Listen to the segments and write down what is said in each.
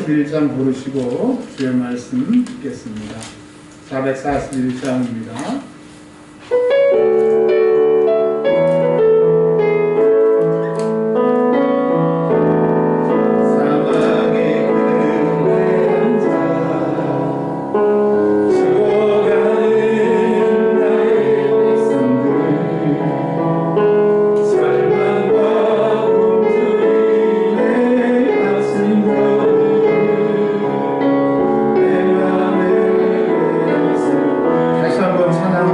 441장 부르시고 주의 말씀 듣겠습니다. 441장입니다. 찬양합니다.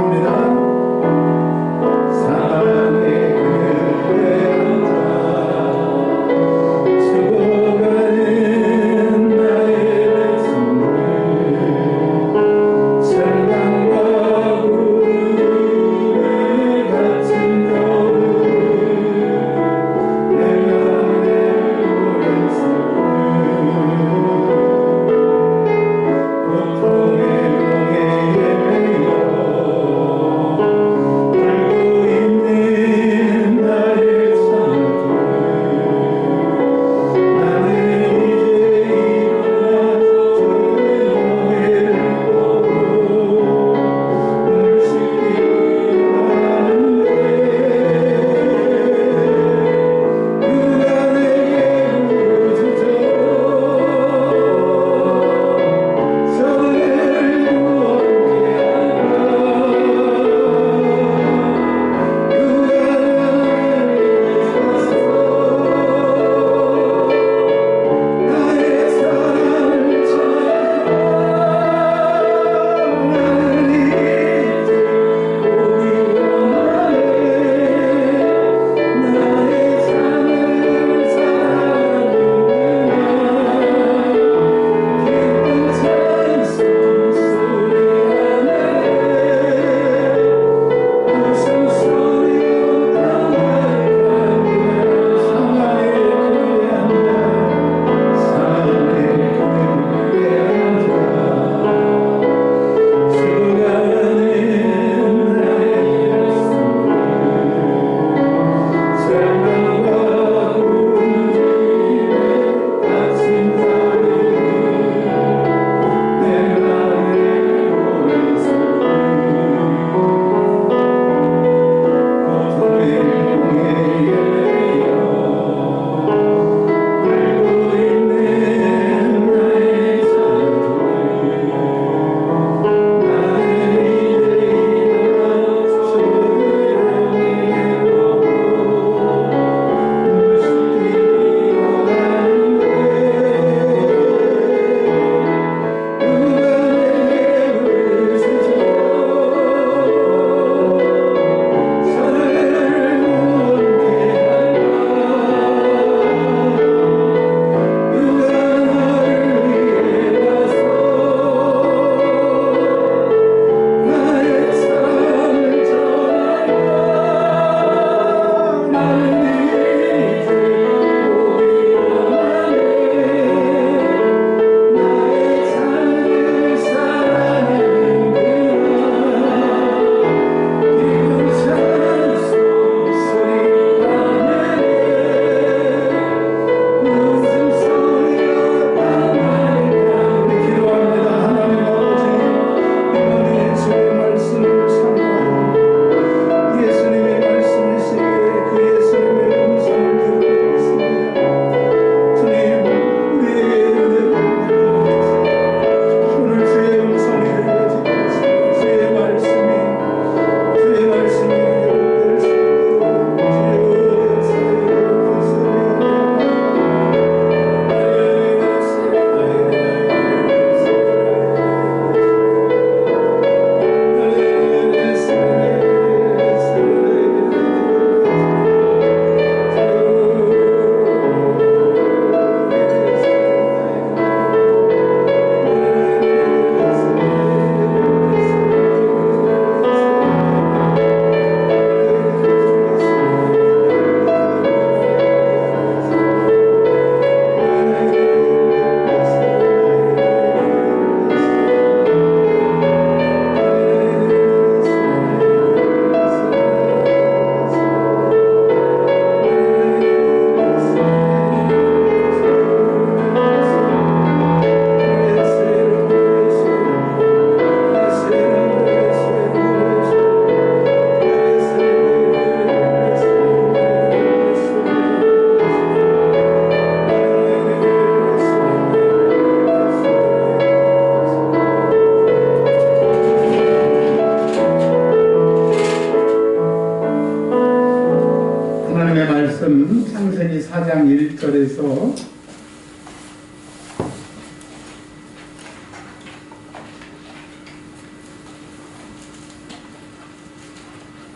창세기 4장 1절에서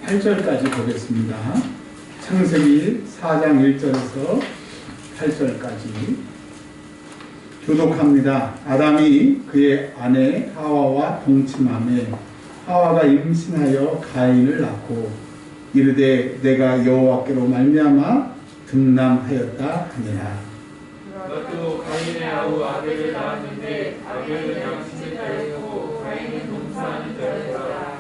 8절까지 보겠습니다. 창세기 4장 1절에서 8절까지 교독합니다. 아담이 그의 아내 하와와 동침하매 하와가 임신하여 가인을 낳고 이르되 내가 여호와께로 말미암아 등남하였다 하니라. 또 가인의 아우 아벨을 낳았는데 아벨은 양심을 따르고 가인은 농사하는 자였더라.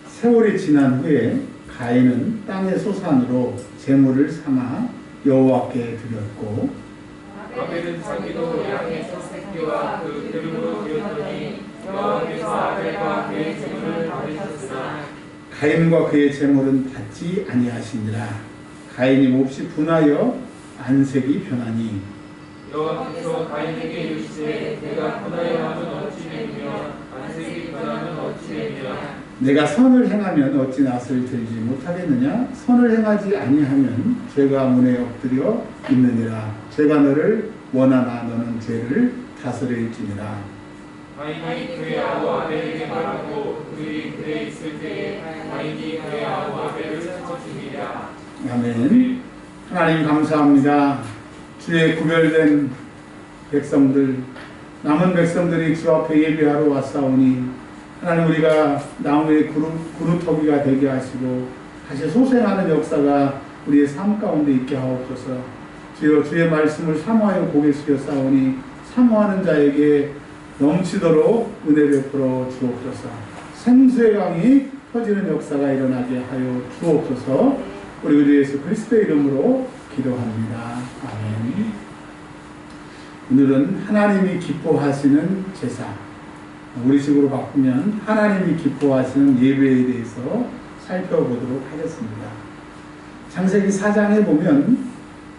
세월이 지난 후에 가인은 땅의 소산으로 제물을 삼아 여호와께 드렸고 아벨은 자기도 양의 첫 새끼와 그 기름으로 드렸더니 여호와께서 아벨과 그의 제물을 받으셨으나 가인과 그의 제물은 받지 아니하시니라. 가인이 몹시 분하여 안색이 변하니 여호와께서 가인에게 이르시되 내가 분하여 하면 어찌 되며 안색이 변하면 어찌 되며 내가 선을 행하면 어찌 낯을 들지 못하겠느냐? 선을 행하지 아니하면 죄가 문에 엎드려 있느니라. 죄가 너를 원하나 너는 죄를 다스릴지니라. 가인이 그의 아우 아벨에게 말하고 그들이 그에 있을 때에 가인이 그의 아우 아벨을 쳐죽이라 아멘. 하나님 감사합니다. 주의 구별된 백성들, 남은 백성들이 주 앞에 예배하러 왔사오니 하나님 우리가 나무의 그루터기가 되게 하시고 다시 소생하는 역사가 우리의 삶 가운데 있게 하옵소서. 주여 주의 말씀을 사모하여 고개 숙여 싸우니 사모하는 자에게 넘치도록 은혜 베풀어 주옵소서. 생수의 강이 터지는 역사가 일어나게 하여 주옵소서. 우리 주 예수 그리스도의 이름으로 기도합니다. 아멘. 오늘은 하나님이 기뻐하시는 제사, 우리식으로 바꾸면 하나님이 기뻐하시는 예배에 대해서 살펴보도록 하겠습니다. 창세기 4장에 보면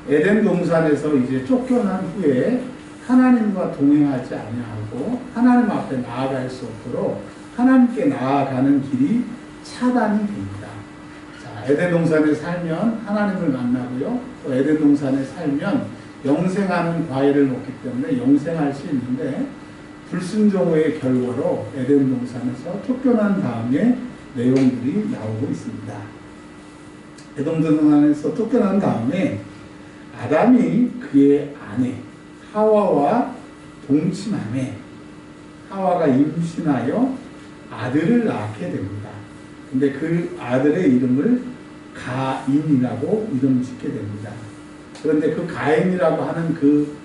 에덴 동산에서 이제 쫓겨난 후에 하나님과 동행하지 아니하고 하나님 앞에 나아갈 수 없도록 하나님께 나아가는 길이 차단이 됩니다. 자, 에덴 동산에 살면 하나님을 만나고요. 또 에덴 동산에 살면 영생하는 과일을 먹기 때문에 영생할 수 있는데 불순종의 결과로 에덴 동산에서 쫓겨난 다음에 내용들이 나오고 있습니다. 에덴 동산에서 쫓겨난 다음에 아담이 그의 아내 하와와 동침하며 하와가 임신하여 아들을 낳게 됩니다. 근데 그 아들의 이름을 가인이라고 이름 짓게 됩니다. 그런데 그 가인이라고 하는 그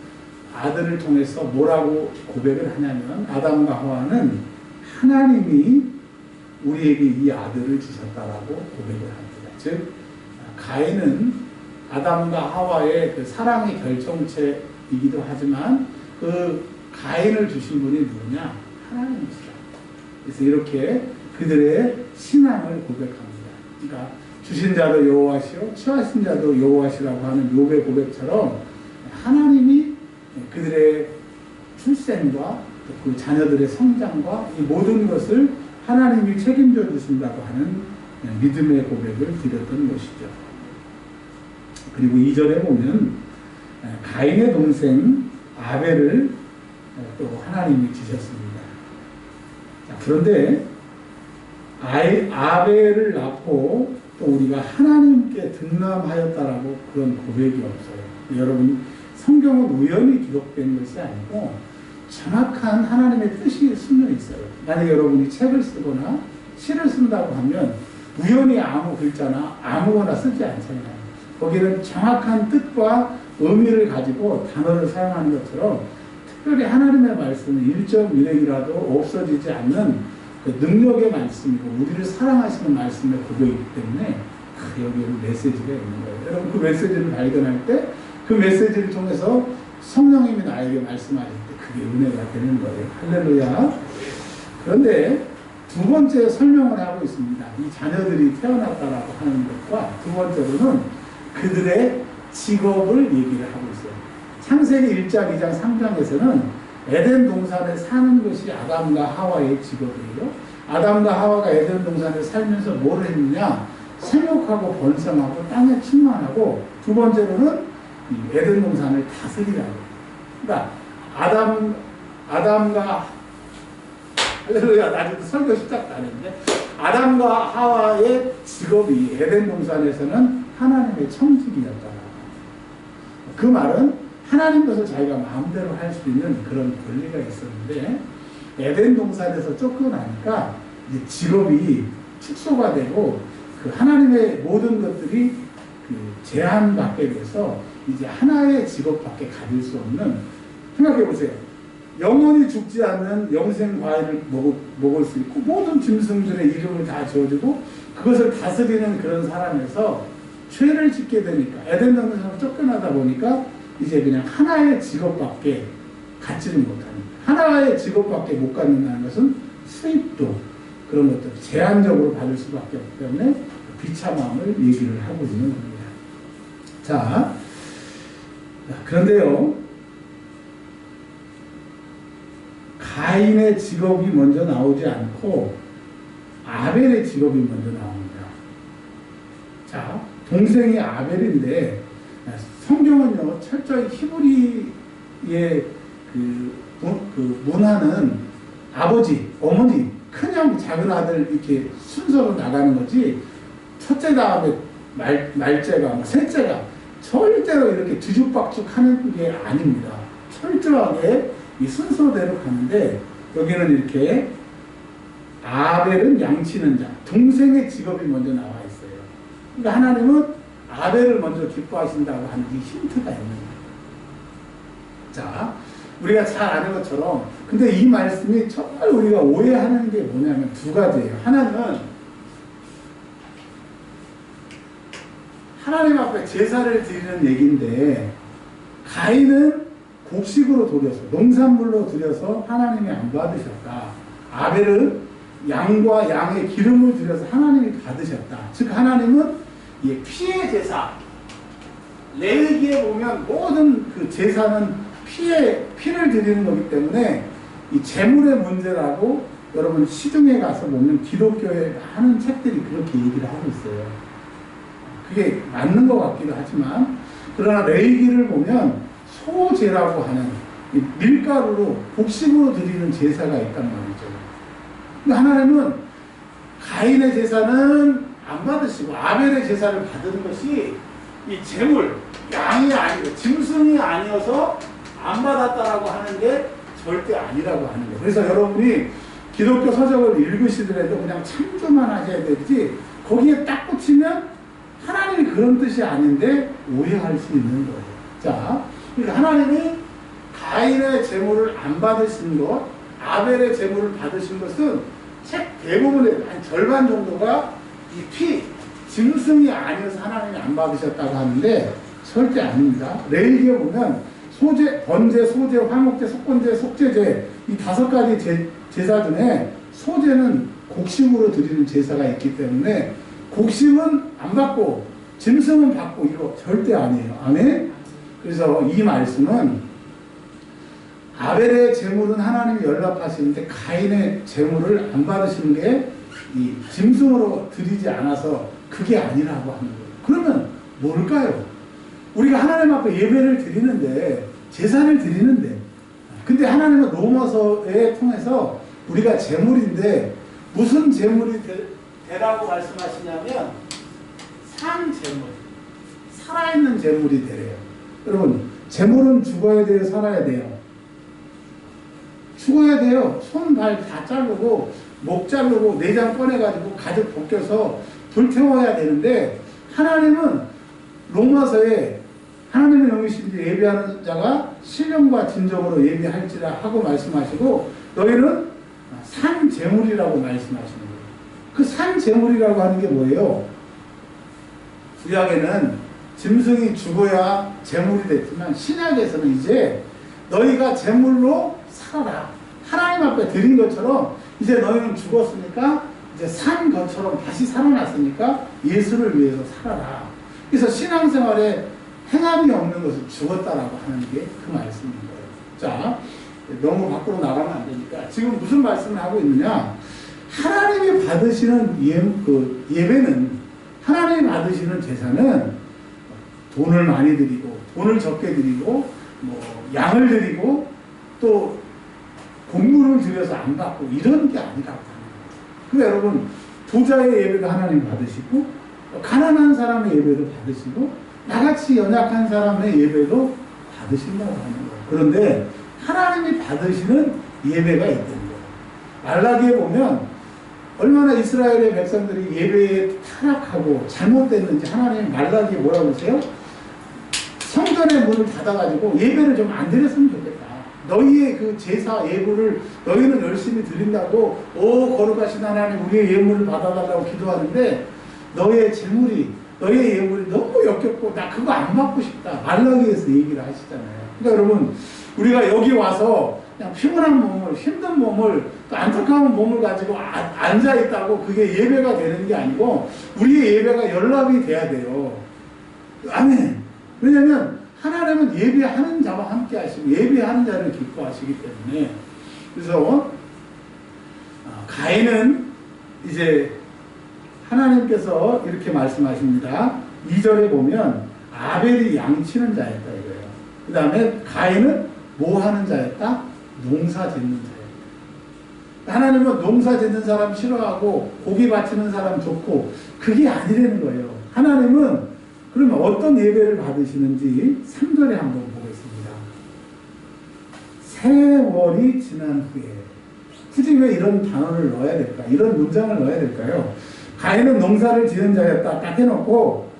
아들을 통해서 뭐라고 고백을 하냐면 아담과 하와는 하나님이 우리에게 이 아들을 주셨다라고 고백을 합니다. 즉 가인은 아담과 하와의 그 사랑의 결정체이기도 하지만 그 가인을 주신 분이 누구냐? 하나님이시다. 그래서 이렇게 그들의 신앙을 고백합니다. 그러니까 주신 자도 여호와시요 취하신 자도 여호와시라고 하는 욥의 고백처럼 하나님이 그들의 출생과 그 자녀들의 성장과 이 모든 것을 하나님이 책임져 주신다고 하는 믿음의 고백을 드렸던 것이죠. 그리고 2절에 보면 가인의 동생 아벨을 또 하나님이 주셨습니다. 자, 그런데 아벨을 낳고 또 우리가 하나님께 등남하였다라고 그런 고백이 없어요. 여러분 성경은 우연히 기록된 것이 아니고 정확한 하나님의 뜻이 숨겨 있어요. 만약에 여러분이 책을 쓰거나 시를 쓴다고 하면 우연히 아무 글자나 아무거나 쓰지 않잖아요. 거기는 정확한 뜻과 의미를 가지고 단어를 사용하는 것처럼 특별히 하나님의 말씀은 1.1핵이라도 없어지지 않는 그 능력의 말씀이고 우리를 사랑하시는 말씀의 고백이기 때문에 여기에는 메시지가 있는 거예요. 여러분 그 메시지를 발견할 때 그 메시지를 통해서 성령님이 나에게 말씀하실 때 그게 은혜가 되는 거예요. 할렐루야. 그런데 두 번째 설명을 하고 있습니다. 이 자녀들이 태어났다라고 하는 것과 두 번째로는 그들의 직업을 얘기를 하고 있어요. 창세기 1장, 2장, 3장에서는 에덴 동산에 사는 것이 아담과 하와의 직업이에요. 아담과 하와가 에덴 동산에 살면서 뭘 했느냐? 생육하고 번성하고 땅에 충만하고 두 번째로는 이 에덴 동산을 다스리라고. 그러니까 아담과 할렐루야, 나중에 설교 시작도 안 했는데, 아담과 하와의 직업이 에덴 동산에서는 하나님의 청직이었다. 그 말은 하나님 것을 자기가 마음대로 할 수 있는 그런 권리가 있었는데, 에덴 동산에서 쫓겨나니까 이제 직업이 축소가 되고, 그 하나님의 모든 것들이 그 제한받게 돼서 이제 하나의 직업밖에 가질 수 없는, 생각해 보세요. 영원히 죽지 않는 영생 과일을 먹을 수 있고, 모든 짐승들의 이름을 다 지어주고, 그것을 다스리는 그런 사람에서 죄를 짓게 되니까, 에덴 동산에서 쫓겨나다 보니까 이제 그냥 하나의 직업밖에 갖지는 못합니다. 하나의 직업밖에 못 갖는다는 것은 수입도 그런 것들 제한적으로 받을 수밖에 없기 때문에 비참함을 얘기를 하고 있는 겁니다. 자, 그런데요, 가인의 직업이 먼저 나오지 않고 아벨의 직업이 먼저 나옵니다. 자, 동생이 아벨인데, 성경은요 철저히 히브리의 그 문화는 아버지, 어머니, 큰형, 작은 아들 이렇게 순서로 나가는 거지, 첫째 다음에 말째가, 셋째가 절대로 이렇게 뒤죽박죽 하는 게 아닙니다. 철저하게 이 순서대로 가는데, 여기는 이렇게 아벨은 양치는 자, 동생의 직업이 먼저 나와 있어요. 그러니까 하나님은 아벨을 먼저 기뻐하신다고 하는 이 힌트가 있는 거예요. 자, 우리가 잘 아는 것처럼, 근데 이 말씀이 정말 우리가 오해하는 게 뭐냐면 두 가지예요. 하나는 하나님 앞에 제사를 드리는 얘기인데, 가인은 곡식으로 드려서, 농산물로 드려서 하나님이 안 받으셨다. 아벨은 양과 양의 기름을 드려서 하나님이 받으셨다. 즉 하나님은 피의 제사, 레위기에 보면 모든 그 제사는 피를 드리는 거기 때문에 이 제물의 문제라고 여러분 시중에 가서 보면 기독교에 하는 책들이 그렇게 얘기를 하고 있어요. 그게 맞는 것 같기도 하지만, 그러나 레위기를 보면 소제라고 하는 밀가루로 곡식으로 드리는 제사가 있단 말이죠. 근데 하나님은 가인의 제사는 안 받으시고 아벨의 제사를 받은 것이 이 제물, 양이 아니고 짐승이 아니어서 안 받았다라고 하는 게 절대 아니라고 하는 거예요. 그래서 여러분이 기독교 서적을 읽으시더라도 그냥 참조만 하셔야 되지, 거기에 딱 붙이면 하나님이 그런 뜻이 아닌데 오해할 수 있는 거예요. 자, 그러니까 하나님이 가인의 제물을 안 받으신 것, 아벨의 제물을 받으신 것은 책 대부분의 한 절반 정도가 이 짐승이 아니어서 하나님이 안 받으셨다고 하는데 절대 아닙니다. 레위기에 보면 소제, 번제, 소제, 화목제, 속건제, 속제제, 이 5가지 제사 중에 소제는 곡식으로 드리는 제사가 있기 때문에 곡식은 안 받고 짐승은 받고, 이거 절대 아니에요. 아멘? 그래서 이 말씀은 아벨의 제물은 하나님이 연락하시는데 가인의 제물을 안 받으시는 게 이 짐승으로 드리지 않아서 그게 아니라고 하는 거예요. 그러면 뭘까요? 우리가 하나님 앞에 예배를 드리는데, 제사를 드리는데, 근데 하나님은 로마서에 통해서 우리가 제물인데 무슨 제물이 되라고 말씀하시냐면 산제물, 살아있는 제물이 되래요. 여러분, 제물은 죽어야 돼요, 살아야 돼요? 죽어야 돼요. 손, 발 다 자르고 목 자르고 내장 꺼내가지고 가죽 벗겨서 불태워야 되는데, 하나님은 로마서에 하나님의 영이신지 예배하는 자가 신령과 진정으로 예배할지라 하고 말씀하시고, 너희는 산제물이라고 말씀하시는 거예요. 그 산제물이라고 하는 게 뭐예요? 구약에는 짐승이 죽어야 제물이 됐지만 신약에서는 이제 너희가 제물로 살아라. 하나님 앞에 드린 것처럼 이제 너희는 죽었으니까 이제 산 것처럼 다시 살아났으니까 예수를 위해서 살아라. 그래서 신앙생활에 행함이 없는 것은 죽었다라고 하는 게 그 말씀인 거예요. 자, 너무 밖으로 나가면 안 되니까 지금 무슨 말씀을 하고 있느냐? 하나님이 받으시는 예배는, 하나님이 받으시는 제사는 돈을 많이 드리고 돈을 적게 드리고 뭐 양을 드리고 또 공물을 들여서 안 받고 이런 게 아니라고 하는 거예요. 근데 여러분 부자의 예배도 하나님 받으시고 가난한 사람의 예배도 받으시고 나같이 연약한 사람의 예배도 받으신다고 하는 거예요. 그런데 하나님이 받으시는 예배가 있다는 거예요. 말라기에 보면 얼마나 이스라엘의 백성들이 예배에 타락하고 잘못됐는지 하나님이 말라기에 뭐라고 하세요? 성전의 문을 닫아가지고 예배를 좀 안 드렸으면 좋겠다. 너희의 그 제사 예물을 너희는 열심히 드린다고 오 거룩하신 하나님 우리의 예물을 받아달라고 기도하는데 너희의 예물이 너무 역겹고 나 그거 안 받고 싶다. 말라기에서 얘기를 하시잖아요. 그러니까 여러분 우리가 여기 와서 그냥 피곤한 몸을 힘든 몸을 또 안타까운 몸을 가지고 앉아있다고 그게 예배가 되는 게 아니고 우리의 예배가 연락이 돼야 돼요. 아멘. 왜냐하면 하나님은 예배하는 자와 함께 하시고 예배하는 자를 기뻐하시기 때문에 그래서 가인은 이제 하나님께서 이렇게 말씀하십니다. 2절에 보면 아벨이 양치는 자였다 이거예요. 그 다음에 가인은 뭐 하는 자였다? 농사 짓는 자였다. 하나님은 농사 짓는 사람 싫어하고 고기 바치는 사람 좋고 그게 아니라는 거예요. 하나님은 그러면 어떤 예배를 받으시는지 3절에 한번 보겠습니다. 세월이 지난 후에 굳이 왜 이런 단어를 넣어야 될까? 이런 문장을 넣어야 될까요? 가인은 농사를 지은 자였다 딱 해놓고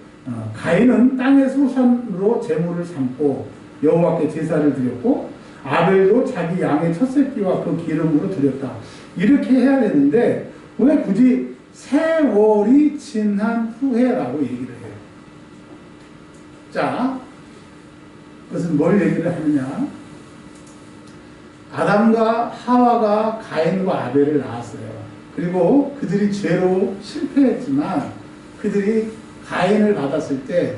가인은 땅의 소산으로 제물을 삼고 여호와께 제사를 드렸고 아벨도 자기 양의 첫 새끼와 그 기름으로 드렸다. 이렇게 해야 되는데 왜 굳이 세월이 지난 후에라고 얘기를 해요? 자, 그것은 뭘 얘기를 하느냐? 아담과 하와가 가인과 아벨을 낳았어요. 그리고 그들이 죄로 실패했지만 그들이 가인을 받았을 때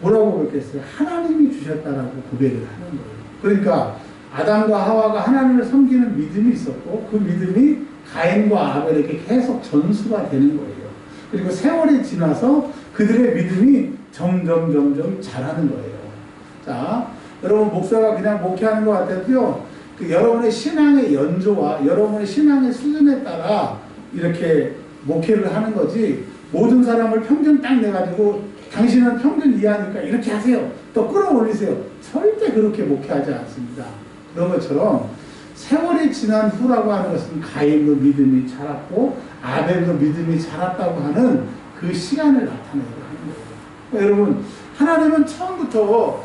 뭐라고 고백했어요? 하나님이 주셨다라고 고백을 하는 거예요. 그러니까 아담과 하와가 하나님을 섬기는 믿음이 있었고 그 믿음이 가인과 아벨에게 계속 전수가 되는 거예요. 그리고 세월이 지나서 그들의 믿음이 점점 자라는 거예요. 자, 여러분 목사가 그냥 목회하는 것 같아도요. 그 여러분의 신앙의 연조와 여러분의 신앙의 수준에 따라 이렇게 목회를 하는 거지 모든 사람을 평균 딱 내가지고 당신은 평균 이하니까 이렇게 하세요. 또 끌어올리세요. 절대 그렇게 목회하지 않습니다. 그런 것처럼 세월이 지난 후라고 하는 것은 가인도 믿음이 자랐고 아벨도 믿음이 자랐다고 하는 그 시간을 나타내고 하는 거예요. 여러분 하나님은 처음부터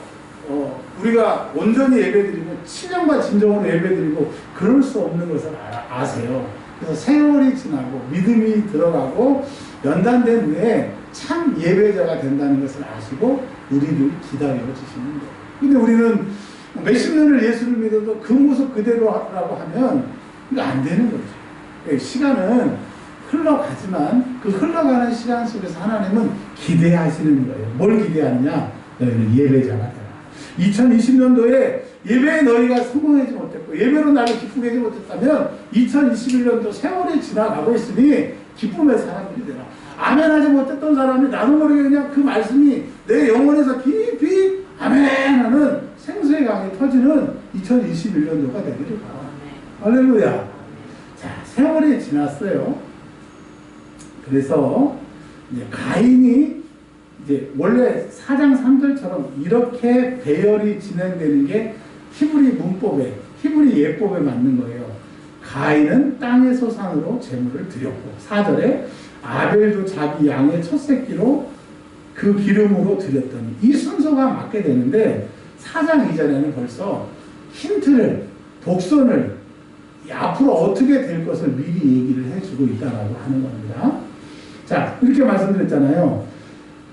우리가 온전히 예배드리고 신령과 진정으로 예배드리고 그럴 수 없는 것을 아세요. 그래서 세월이 지나고 믿음이 들어가고 연단된 후에 참 예배자가 된다는 것을 아시고 우리를 기다려 주시는 거예요. 근데 우리는 몇십 년을 예수를 믿어도 그 모습 그대로라고 하면 이거 안 되는 거죠. 시간은 흘러가지만 그 흘러가는 시간 속에서 하나님은 기대하시는 거예요. 뭘 기대하느냐? 너희는 예배자가 되라. 2020년도에 예배에 너희가 성공하지 못했고 예배로 나를 기쁘게 하지 못했다면 2021년도 세월이 지나가고 있으니 기쁨의 사람들이 되라. 아멘 하지 못했던 사람이 나도 모르게 그냥 그 말씀이 내 영혼에서 깊이 아멘 하는 생수의 강이 터지는 2021년도가 되기를 바랍니다. 할렐루야. 자, 세월이 지났어요. 그래서 이제 가인이 이제 원래 4장 3절처럼 이렇게 배열이 진행되는 게 히브리 문법에, 히브리 예법에 맞는 거예요. 가인은 땅의 소산으로 제물을 드렸고 4절에 아벨도 자기 양의 첫 새끼로 그 기름으로 드렸더니 이 순서가 맞게 되는데 4장 이전에는 벌써 힌트를, 독선을 앞으로 어떻게 될 것을 미리 얘기를 해주고 있다라고 하는 겁니다. 자, 이렇게 말씀드렸잖아요.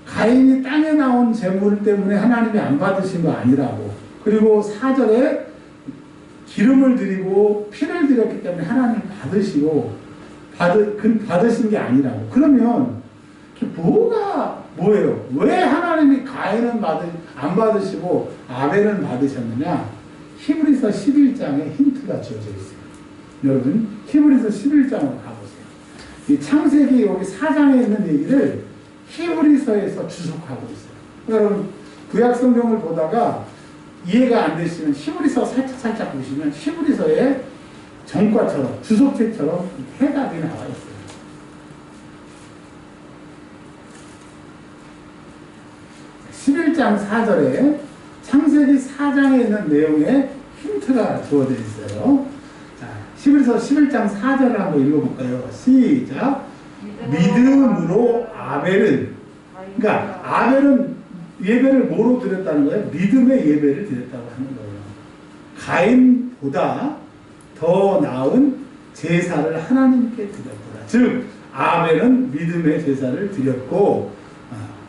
가인이 땅에 나온 제물 때문에 하나님이 안 받으신 거 아니라고. 그리고 4절에 기름을 드리고 피를 드렸기 때문에 하나님 받으시고 받으신 게 아니라고. 그러면 뭐예요? 왜 하나님이 가인은 안 받으시고 아벨은 받으셨느냐? 히브리서 11장에 힌트가 주어져 있어요. 여러분 히브리서 11장으로 가보세요. 이 창세기 여기 4장에 있는 얘기를 히브리서에서 주석하고 있어요. 여러분 구약 성경을 보다가 이해가 안 되시면 히브리서 살짝 보시면 히브리서에 전과처럼 주석책처럼 해답이 나와 있어요. 11장 4절에 창세기 4장에 있는 내용에 힌트가 주어져 있어요. 자, 히브리서 11장 4절을 한번 읽어볼까요? 시작. 믿음으로 아벨은, 그러니까 아벨은 예배를 뭐로 드렸다는 거예요? 믿음의 예배를 드렸다고 하는 거예요. 가인보다 더 나은 제사를 하나님께 드렸더라. 즉 아벨은 믿음의 제사를 드렸고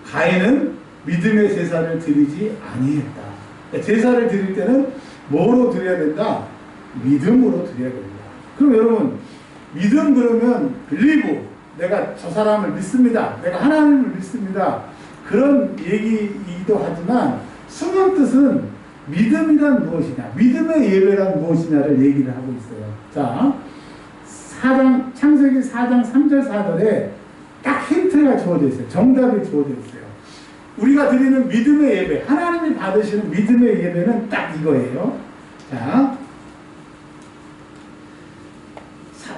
가인은 믿음의 제사를 드리지 아니했다. 그러니까 제사를 드릴 때는 뭐로 드려야 된다? 믿음으로 드려야 된다. 그럼 여러분 믿음 그러면 빌리브, 내가 저 사람을 믿습니다. 내가 하나님을 믿습니다. 그런 얘기이기도 하지만 숨은 뜻은 믿음이란 무엇이냐, 믿음의 예배란 무엇이냐를 얘기를 하고 있어요. 자, 창세기 4장 3절 4절에 딱 힌트가 주어져 있어요. 정답이 주어져 있어요. 우리가 드리는 믿음의 예배, 하나님이 받으시는 믿음의 예배는 딱 이거예요. 자,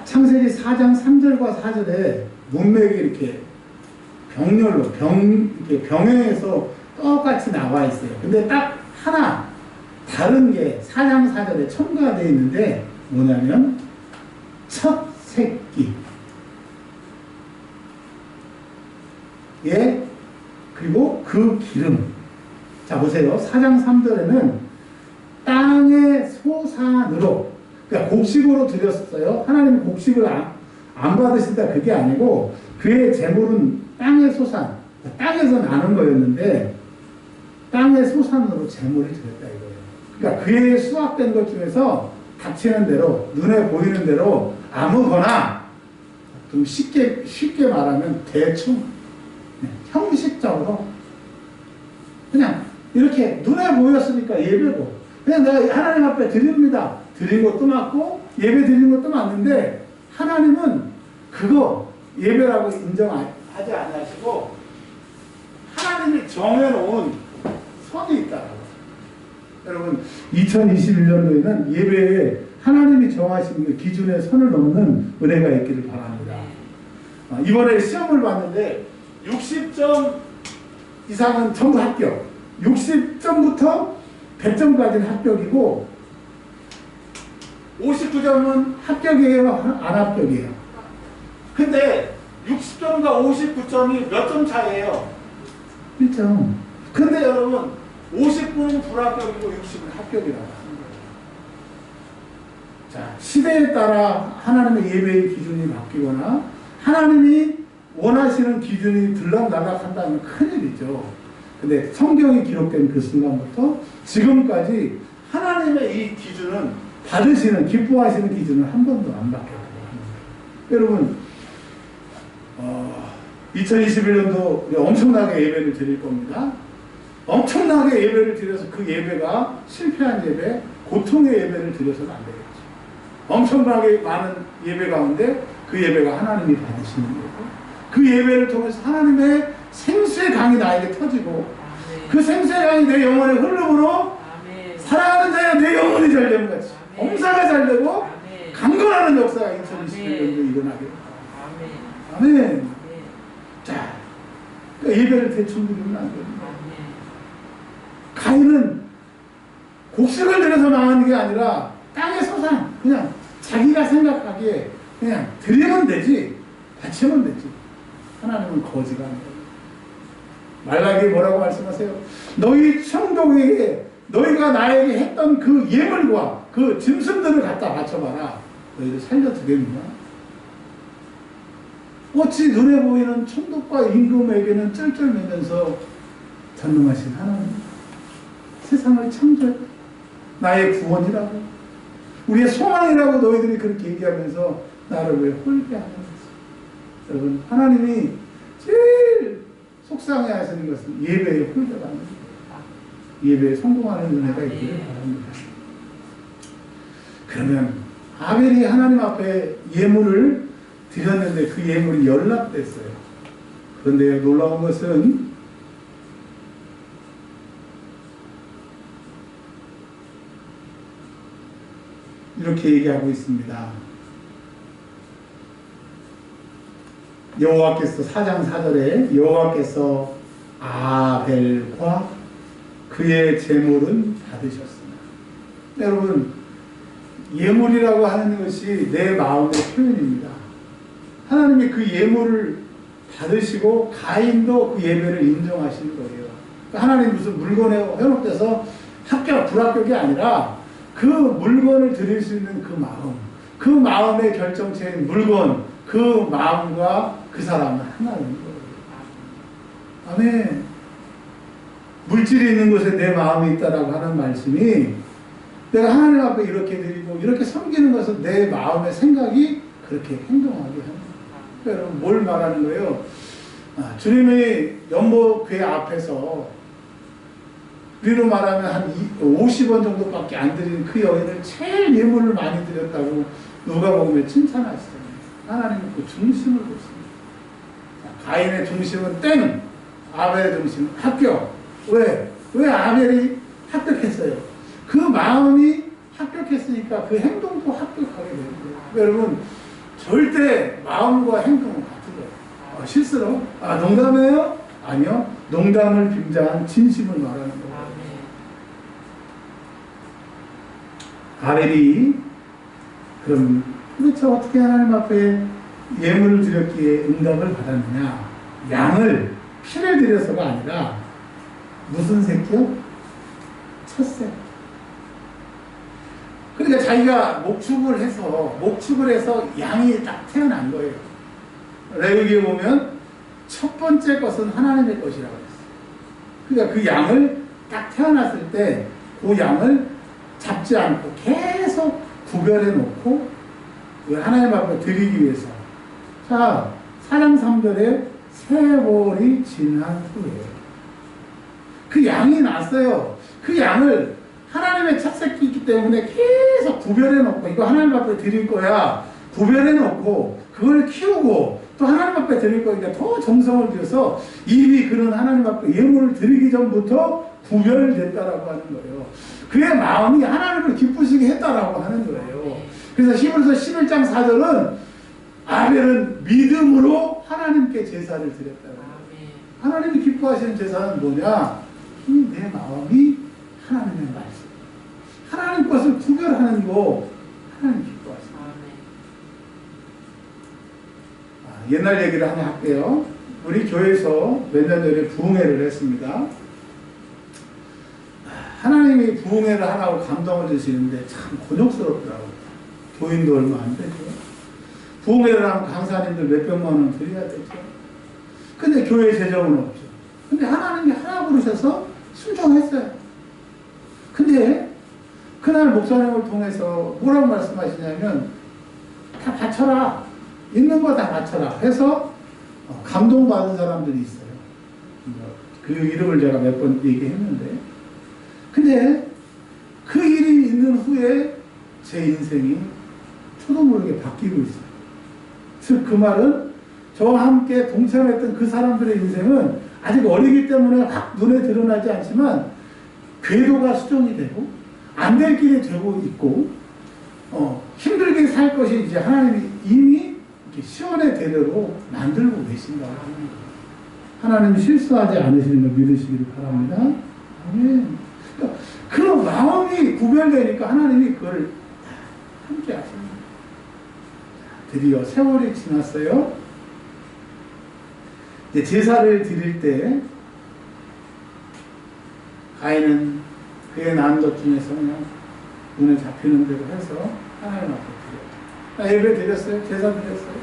창세기 4장 3절과 4절에 문맥이 이렇게 병렬로 이렇게 병행해서 똑같이 나와 있어요. 근데 딱 하나 다른 게 4장 4절에 첨가되어 있는데 뭐냐면 첫 새끼, 예, 그리고 그 기름. 자 보세요. 4장 3절에는 땅의 소산으로, 그러니까 곡식으로 드렸어요. 하나님은 곡식을 안 받으신다 그게 아니고 그의 재물은 땅의 소산, 땅에서 나는 거였는데 땅의 소산으로 재물을 드렸다 이거예요. 그러니까 그의 수확된 것 중에서 닥치는 대로, 눈에 보이는 대로 아무거나, 좀 쉽게 말하면 대충 형식적으로 그냥 이렇게 눈에 보였으니까 예배고, 그냥 내가 하나님 앞에 드립니다. 드린 것도 맞고 예배 드린 것도 맞는데 하나님은 그거 예배라고 인정하지 않으시고 하나님이 정해놓은 선이 있다. 여러분 2021년도에는 예배에 하나님이 정하신 그 기준의 선을 넘는 은혜가 있기를 바랍니다. 이번에 시험을 봤는데 60점 이상은 전부 합격, 60점부터 100점까지는 합격이고 59점은 합격이에요, 안 합격이에요? 근데 60점과 59점이 몇 점 차이에요? 1점. 근데 여러분 59는 불합격이고 60은 합격이라고 하는 거예요. 자, 시대에 따라 하나님의 예배의 기준이 바뀌거나 하나님이 원하시는 기준이 들락날락한다면 큰일이죠. 근데 성경이 기록된 그 순간부터 지금까지 하나님의 이 기준은 받으시는, 기뻐하시는 기준은 한 번도 안 바뀌었다고 합니다. 여러분 2021년도 엄청나게 예배를 드릴 겁니다. 엄청나게 예배를 드려서 그 예배가 실패한 예배, 고통의 예배를 드려서는 안 되겠죠. 엄청나게 많은 예배 가운데 그 예배가 하나님이 받으시는 예배, 그 예배를 통해서 하나님의 생수의 강이 나에게 터지고 그 생수의 강이 내 영혼에 흐름으로 사랑하는 자야 내 영혼이 잘 되는 같이 엄사가 잘 되고 강건하는 역사가 2021년도에 일어나게 됩니다. 아멘. 자, 그러니까 예배를 대충 드리면 안 됩니다. 가인은 곡식을 들여서 망하는 게 아니라 땅의 소산, 그냥 자기가 생각하기에 그냥 드리면 되지, 바치면 되지. 하나님은 거지가 아니에요. 말라기에 뭐라고 말씀하세요? 너희 청동에게 너희가 나에게 했던 그 예물과 그 짐승들을 갖다 바쳐봐라. 너희를 살려주겠느냐? 어찌 눈에 보이는 천독과 임금에게는 쩔쩔매면서 전능하신 하나님, 세상을 창조했다, 나의 구원이라고, 우리의 소망이라고 너희들이 그렇게 얘기하면서 나를 왜 홀배하는지. 여러분, 하나님이 제일 속상해 하시는 것은 예배에 홀배가 하는 거예요. 예배에 성공하는 은혜가 있기를 바랍니다. 그러면 아벨이 하나님 앞에 예물을 드렸는데 그 예물이 연락됐어요. 그런데 놀라운 것은 이렇게 얘기하고 있습니다. 여호와께서 4장 4절에 여호와께서 아벨과 그의 제물은 받으셨으나, 여러분, 예물이라고 하는 것이 내 마음의 표현입니다. 하나님이 그 예물을 받으시고 가인도 그 예배를 인정하시는 거예요. 그러니까 하나님 무슨 물건에 현혹돼서 합격 불합격이 아니라 그 물건을 드릴 수 있는 그 마음, 그 마음의 결정체인 물건, 그 마음과 그 사람은 하나인 거예요. 아멘. 물질이 있는 곳에 내 마음이 있다라고 하는 말씀이, 내가 하나님 앞에 이렇게 드리고 이렇게 섬기는 것은 내 마음의 생각이 그렇게 행동하게 하는 거예요. 여러분, 뭘 말하는 거예요? 주님이 연못교회 앞에서 우리로 말하면 한 50원 정도밖에 안 드리는 그 여인을 제일 예물을 많이 드렸다고 누가복음에 칭찬하시잖아요. 하나님은 그 중심을 보십니다. 가인의 중심은 땡! 아벨의 중심은 합격! 왜? 왜 아벨이 합격했어요? 그 마음이 합격했으니까 그 행동도 합격하게 되는 거예요. 여러분, 절대 마음과 행동은 같은 거예요. 실수로? 농담이에요? 아니요. 농담을 빙자한 진심을 말하는 거예요. 아벨이 그럼 도대체 어떻게 하나님 앞에 예물을 드렸기에 응답을 받았느냐? 양을 피를 드려서가 아니라 무슨 새끼요? 첫새. 그러니까 자기가 목축을 해서 양이 딱 태어난 거예요. 레위기에 보면 첫 번째 것은 하나님의 것이라고 했어요. 그러니까 그 양을 딱 태어났을 때 그 양을 잡지 않고 계속 구별해 놓고 하나님 앞에 드리기 위해서. 자, 4장 3절에 세월이 지난 후에 그 양이 났어요. 그 양을 하나님의 첫 새끼이기 때문에 계속 구별해 놓고, 이거 하나님 앞에 드릴 거야 구별해 놓고 그걸 키우고 또 하나님 앞에 드릴 거니까 더 정성을 들여서 이미 그런 하나님 앞에 예물을 드리기 전부터 구별됐다라고 하는 거예요. 그의 마음이 하나님을 기쁘시게 했다라고 하는 거예요. 그래서 히브리서 11장 4절은 아벨은 믿음으로 하나님께 제사를 드렸다고 해요. 하나님이 기뻐하시는 제사는 뭐냐? 내 마음이 하나님의 말씀, 하나님 것을 구별하는 거 하나님 기뻐하십니다. 옛날 얘기를 하나 할게요. 우리 교회에서 몇 년 전에 부흥회를 했습니다. 하나님이 부흥회를 하라고 감동을 주시는데 참 곤욕스럽더라고요. 교인도 얼마 안 되죠. 부흥회를 하면 강사님들 몇백만 원 드려야 되죠. 근데 교회 재정은 없죠. 근데 하나님이 하라고 그러셔서 순종했어요. 근데 그날 목사님을 통해서 뭐라고 말씀하시냐면 다 바쳐라. 있는 거 다 바쳐라. 해서 감동받은 사람들이 있어요. 그 이름을 제가 몇 번 얘기했는데, 근데 그 일이 있는 후에 제 인생이 저도 모르게 바뀌고 있어요. 즉 그 말은 저와 함께 동참했던 그 사람들의 인생은 아직 어리기 때문에 확 눈에 드러나지 않지만 궤도가 수정이 되고 안 될 길이 되고 있고, 힘들게 살 것이 이제 하나님이 이미 이렇게 시원의 대대로 만들고 계신다고 하는 거예요. 하나님이 실수하지 않으시는 걸 믿으시기를 바랍니다. 아멘. 그러니까 그 마음이 구별되니까 하나님이 그걸 함께 하십니다. 드디어 세월이 지났어요. 이제 제사를 드릴 때 가인은 그의 낳은 것 중에서 그냥 눈에 잡히는 대로 해서 하나님 앞에 드려요. 예배 드렸어요. 제사 드렸어요.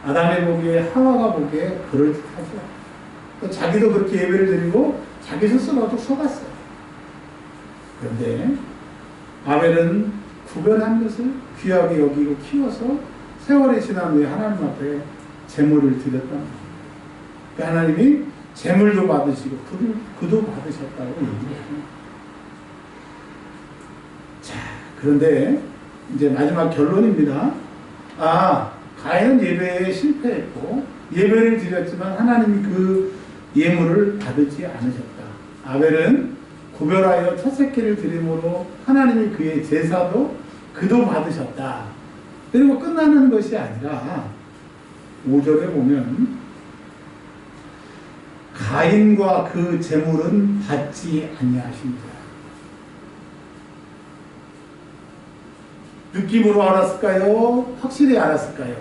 아담이 보기에, 하와가 보기에 그럴듯하죠. 또 자기도 그렇게 예배를 드리고 자기 스스로도 속았어요. 그런데 아벨은 구별한 것을 귀하게 여기고 키워서 세월이 지난 후에 하나님 앞에 제물을 드렸단 말이에요. 그 하나님이 제물도 받으시고 그도 받으셨다고 얘기해요. 자, 그런데 이제 마지막 결론입니다. 가인은 예배에 실패했고 예배를 드렸지만 하나님이 그 예물을 받지 않으셨다. 아벨은 구별하여 첫 새끼를 드림으로 하나님이 그의 제사도 그도 받으셨다. 그리고 끝나는 것이 아니라 5절에 보면 가인과 그 제물은 받지 아니하신다. 느낌으로 알았을까요? 확실히 알았을까요?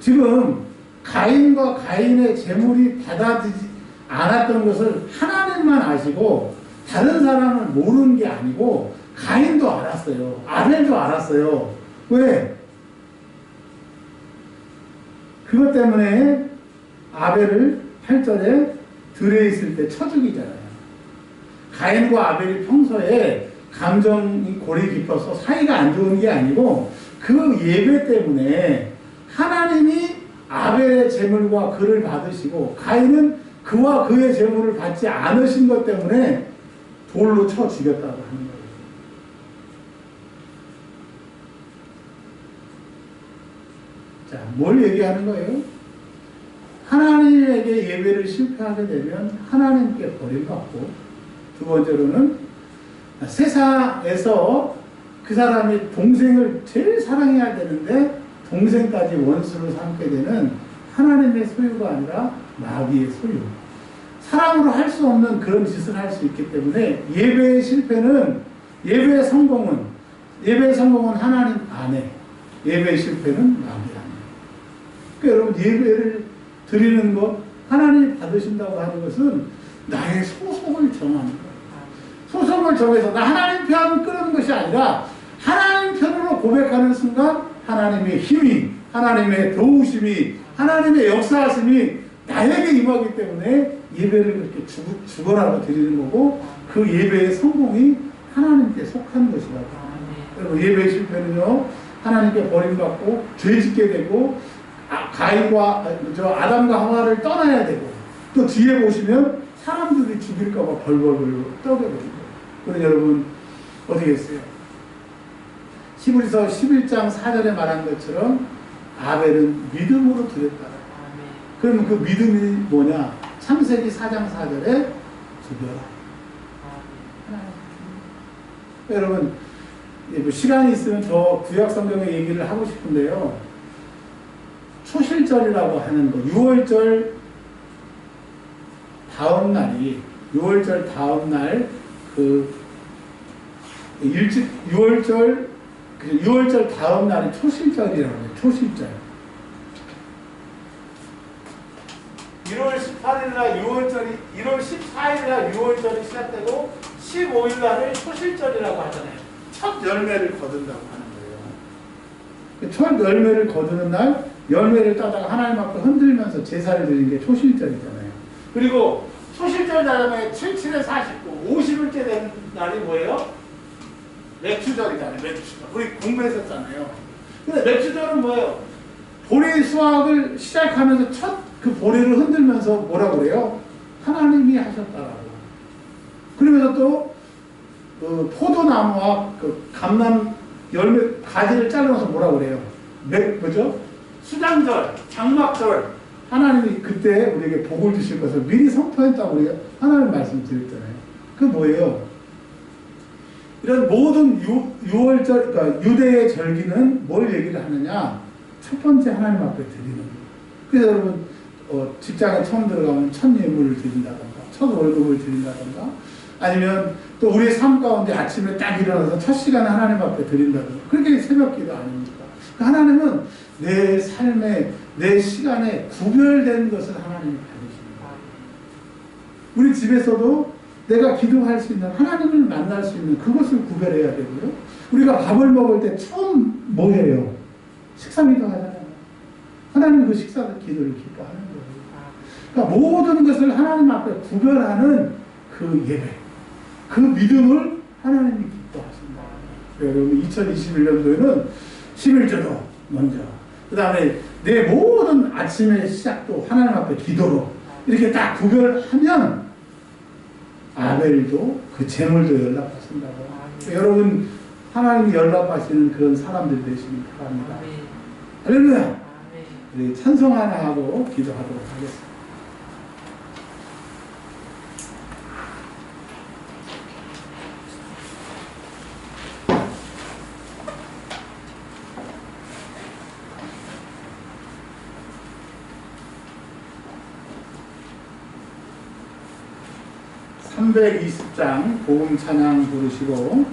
지금 가인과 가인의 제물이 받아들이지 않았던 것을 하나님만 아시고 다른 사람을 모르는 게 아니고 가인도 알았어요. 아벨도 알았어요. 왜? 그것 때문에 아벨을 8절에 들에 있을 때 쳐 죽이잖아요. 가인과 아벨이 평소에 감정이 골이 깊어서 사이가 안 좋은 게 아니고 그 예배 때문에 하나님이 아벨의 제물과 그를 받으시고 가인은 그와 그의 제물을 받지 않으신 것 때문에 돌로 쳐 죽였다고 하는 거예요. 자, 뭘 얘기하는 거예요? 하나님에게 예배를 실패하게 되면 하나님께 버림받고, 두 번째로는 세상에서 그 사람이 동생을 제일 사랑해야 되는데 동생까지 원수로 삼게 되는 하나님의 소유가 아니라 마귀의 소유. 사람으로 할 수 없는 그런 짓을 할 수 있기 때문에 예배의 실패는, 예배의 성공은 하나님 안에, 예배의 실패는 마귀 안에. 그러니까 여러분, 예배를 드리는 것, 하나님이 받으신다고 하는 것은 나의 소속을 정하는 거예요. 소속을 정해서 나 하나님 편 끄는 것이 아니라 하나님 편으로 고백하는 순간 하나님의 힘이, 하나님의 도우심이, 하나님의 역사하심이 나에게 임하기 때문에 예배를 그렇게 죽어라고 드리는 거고, 그 예배의 성공이 하나님께 속한 것이라고. 여러분, 예배의 실패는요, 하나님께 버림받고 죄짓게 되고 가인과 아담과 하와를 떠나야 되고, 또 뒤에 보시면 사람들이 죽일까봐 벌벌 떠게 됩니다. 그래서 여러분 어떻게 했어요? 히브리서 11장 4절에 말한 것처럼 아벨은 믿음으로 드렸다. 그러면 그 믿음이 뭐냐? 창세기 4장 4절에 죽여라. 여러분, 시간이 있으면 저 구약 성경의 얘기를 하고 싶은데요. 초실절이라고 하는 거, 6월절 다음 날이, 6월절 다음 날, 일찍 6월절 다음 날이 초실절이라고 해요. 초실절. 1월 18일날 1월 14일날 6월절이 시작되고 15일날을 초실절이라고 하잖아요. 첫 열매를 거둔다고 하는 거예요. 첫 열매를 거두는 날 열매를 따다가 하나님 앞에 흔들면서 제사를 드리는 게 초실절이잖아요. 그리고 초실절 다음에 77에 49, 50일째 되는 날이 뭐예요? 맥추절이잖아요. 맥추절. 우리 공부했었잖아요. 근데 맥추절은 뭐예요? 보리 수확을 시작하면서 첫 그 보리를 흔들면서 뭐라고 그래요? 하나님이 하셨다라고. 그러면서 또 포도나무와 그 감람 열매 가지를 잘라서 뭐라고 그래요? 뭐죠? 수장절, 장막절. 하나님이 그때 우리에게 복을 주실 것을 미리 선포했다고 우리가 하나님 말씀드렸잖아요. 그게 뭐예요? 이런 모든 6월절, 그러니까 유대의 절기는 뭘 얘기를 하느냐? 첫 번째 하나님 앞에 드리는 거예요. 그래서 여러분, 직장에 처음 들어가면 첫 예물을 드린다던가, 첫 월급을 드린다던가, 아니면 또 우리의 삶 가운데 아침에 딱 일어나서 첫 시간에 하나님 앞에 드린다던가, 그렇게 새벽 기도 아닙니까? 하나님은 내 삶에, 내 시간에 구별된 것을 하나님이 받으십니다. 우리 집에서도 내가 기도할 수 있는, 하나님을 만날 수 있는 그것을 구별해야 되고요. 우리가 밥을 먹을 때 처음 뭐 해요? 식사 기도하잖아요. 하나님 그 식사 기도를 기뻐하는 거예요. 그러니까 모든 것을 하나님 앞에 구별하는 그 예배, 그 믿음을 하나님이 기뻐하신다. 여러분, 2021년도에는 11조도 먼저, 그 다음에 내 모든 아침의 시작도 하나님 앞에 기도로 이렇게 딱 구별하면 아벨도 그 재물도 연락받습니다. 여러분, 하나님이 연락하시는 그런 사람들 되시길 바랍니다. 할렐루야! 우리 찬송 하나 하고 기도하도록 하겠습니다. 320장 복음 찬양 부르시고